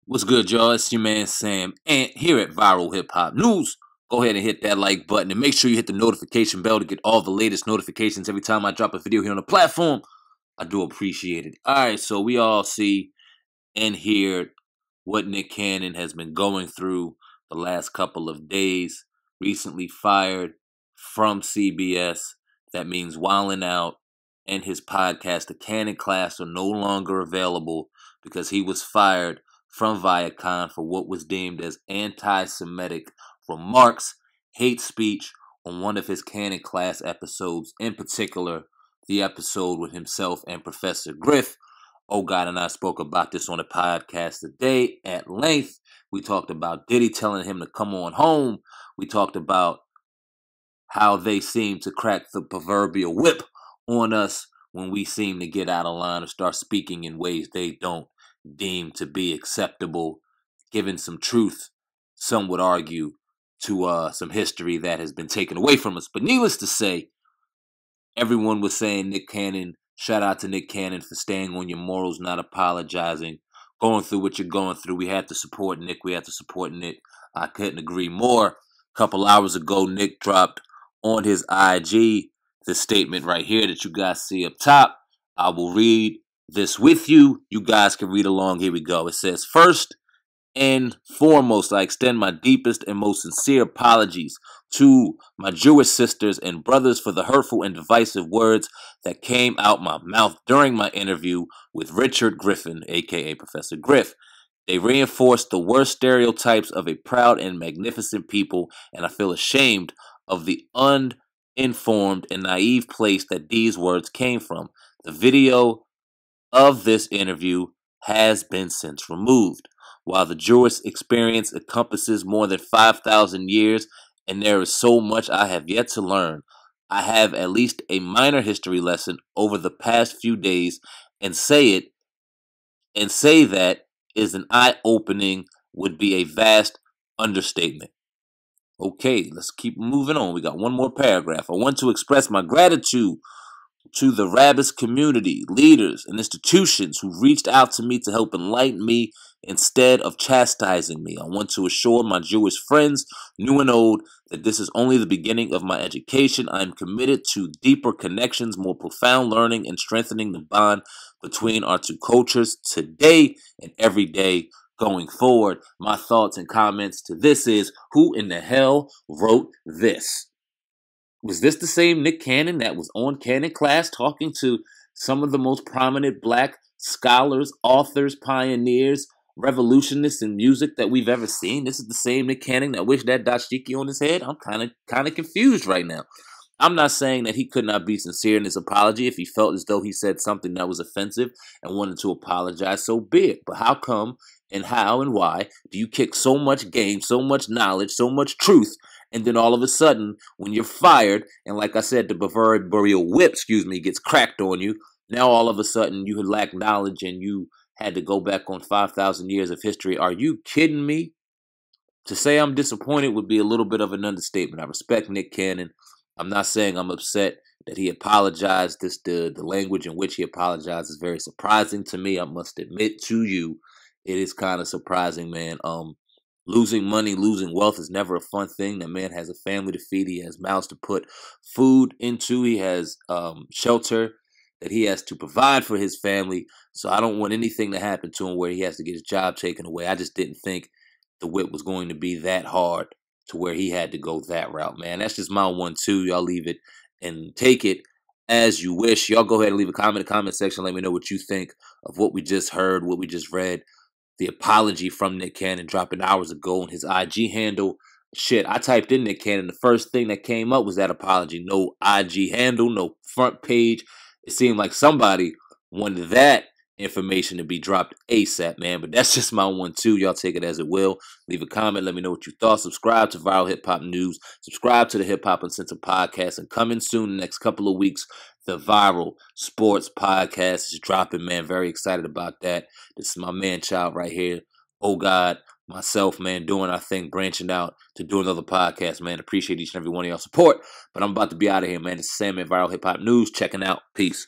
What's good, y'all? It's your man Sam, and here at Viral Hip Hop News. Go ahead and hit that like button and make sure you hit the notification bell to get all the latest notifications every time I drop a video here on the platform. I do appreciate it. Alright, so we all see and hear what Nick Cannon has been going through the last couple of days. Recently fired from CBS. That means Wildin' Out and his podcast, The Cannon Class, are no longer available because he was fired from Viacom for what was deemed as anti-Semitic remarks, hate speech on one of his Cannon Class episodes, in particular, the episode with himself and Professor Griff. Oh God, and I spoke about this on the podcast today at length. We talked about Diddy telling him to come on home. We talked about how they seem to crack the proverbial whip on us when we seem to get out of line or start speaking in ways they don't deem to be acceptable, given some truth, some would argue, to some history that has been taken away from us. But needless to say, everyone was saying Nick Cannon, shout out to Nick Cannon for staying on your morals, not apologizing, going through what you're going through. We had to support Nick. We had to support Nick. I couldn't agree more. A couple hours ago, Nick dropped on his IG this statement right here that you guys see up top. I will read this with you. You guys can read along. Here we go. It says, first and foremost, I extend my deepest and most sincere apologies to my Jewish sisters and brothers for the hurtful and divisive words that came out my mouth during my interview with Richard Griffin, aka Professor Griff. They reinforced the worst stereotypes of a proud and magnificent people, and I feel ashamed of the uninformed and naive place that these words came from. The video of this interview has been since removed. While the Jewish experience encompasses more than 5,000 years and there is so much I have yet to learn, I have at least a minor history lesson over the past few days, and say that is an eye-opening would be a vast understatement. Okay, let's keep moving on. We got one more paragraph. I want to express my gratitude to the rabbis community, leaders, and institutions who reached out to me to help enlighten me instead of chastising me. I want to assure my Jewish friends, new and old, that this is only the beginning of my education. I am committed to deeper connections, more profound learning, and strengthening the bond between our two cultures today and every day going forward. My thoughts and comments to this is, who in the hell wrote this? Was this the same Nick Cannon that was on Cannon Class talking to some of the most prominent black scholars, authors, pioneers, revolutionists in music that we've ever seen? This is the same Nick Cannon that wished that dashiki on his head? I'm kind of confused right now. I'm not saying that he could not be sincere in his apology. If he felt as though he said something that was offensive and wanted to apologize, so be it. But how come and how and why do you kick so much game, so much knowledge, so much truth, and then all of a sudden, when you're fired, and like I said, the proverbial whip, gets cracked on you, now all of a sudden you lack knowledge and you had to go back on 5,000 years of history? Are you kidding me? To say I'm disappointed would be a little bit of an understatement. I respect Nick Cannon. I'm not saying I'm upset that he apologized. The language in which he apologized is very surprising to me. I must admit to you, it is kind of surprising, man. Losing money, losing wealth is never a fun thing. That man has a family to feed. He has mouths to put food into. He has shelter that he has to provide for his family. So I don't want anything to happen to him where he has to get his job taken away. I just didn't think the whip was going to be that hard to where he had to go that route, man. That's just my 1-2. Y'all leave it and take it as you wish. Y'all go ahead and leave a comment in the comment section. Let me know what you think of what we just heard, what we just read. The apology from Nick Cannon dropping hours ago on his IG handle. Shit, I typed in Nick Cannon. The first thing that came up was that apology. No IG handle, no front page. It seemed like somebody wanted that information to be dropped ASAP, man. But that's just my 1-2. Y'all take it as it will. Leave a comment. Let me know what you thought. Subscribe to Viral Hip Hop News. Subscribe to the Hip Hop Uncensored podcast. And coming soon, the next couple of weeks, the Viral Sports Podcast is dropping, man. Very excited about that. This is my man-child right here. Oh, God. Myself, man, doing our thing, branching out to do another podcast, man. Appreciate each and every one of y'all support. But I'm about to be out of here, man. This is Sam at Viral Hip Hop News. Checking out. Peace.